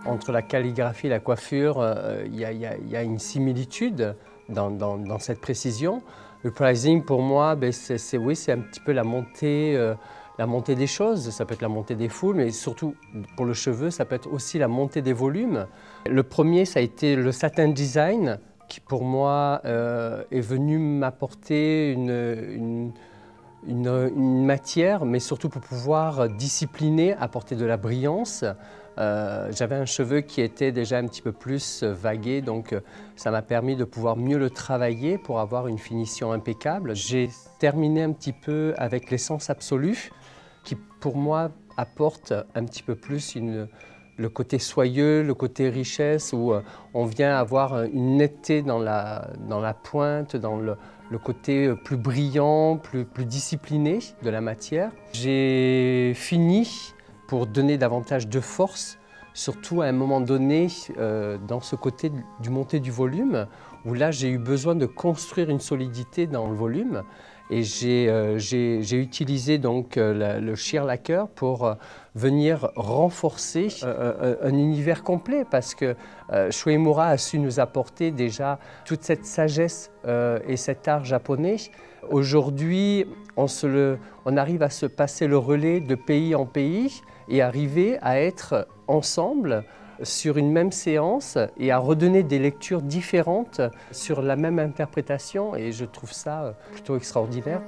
Entre la calligraphie et la coiffure, il y a une similitude dans cette précision. Le pricing, pour moi, c'est un petit peu la montée des choses. Ça peut être la montée des foules, mais surtout pour le cheveu, ça peut être aussi la montée des volumes. Le premier, ça a été le satin design, qui pour moi est venu m'apporter une matière, mais surtout pour pouvoir discipliner, apporter de la brillance. J'avais un cheveu qui était déjà un petit peu plus vagué, donc ça m'a permis de pouvoir mieux le travailler pour avoir une finition impeccable. J'ai terminé un petit peu avec l'essence absolue, qui pour moi apporte un petit peu plus le côté soyeux, le côté richesse, où on vient avoir une netteté dans la pointe, dans le côté plus brillant, plus discipliné de la matière. J'ai fini pour donner davantage de force, surtout à un moment donné dans ce côté du montée du volume, où là j'ai eu besoin de construire une solidité dans le volume. Et j'ai utilisé donc le sheer lacquer pour venir renforcer un univers complet, parce que Shueimura a su nous apporter déjà toute cette sagesse et cet art japonais. Aujourd'hui, on arrive à se passer le relais de pays en pays et arriver à être ensemble sur une même séance et à redonner des lectures différentes sur la même interprétation, et je trouve ça plutôt extraordinaire.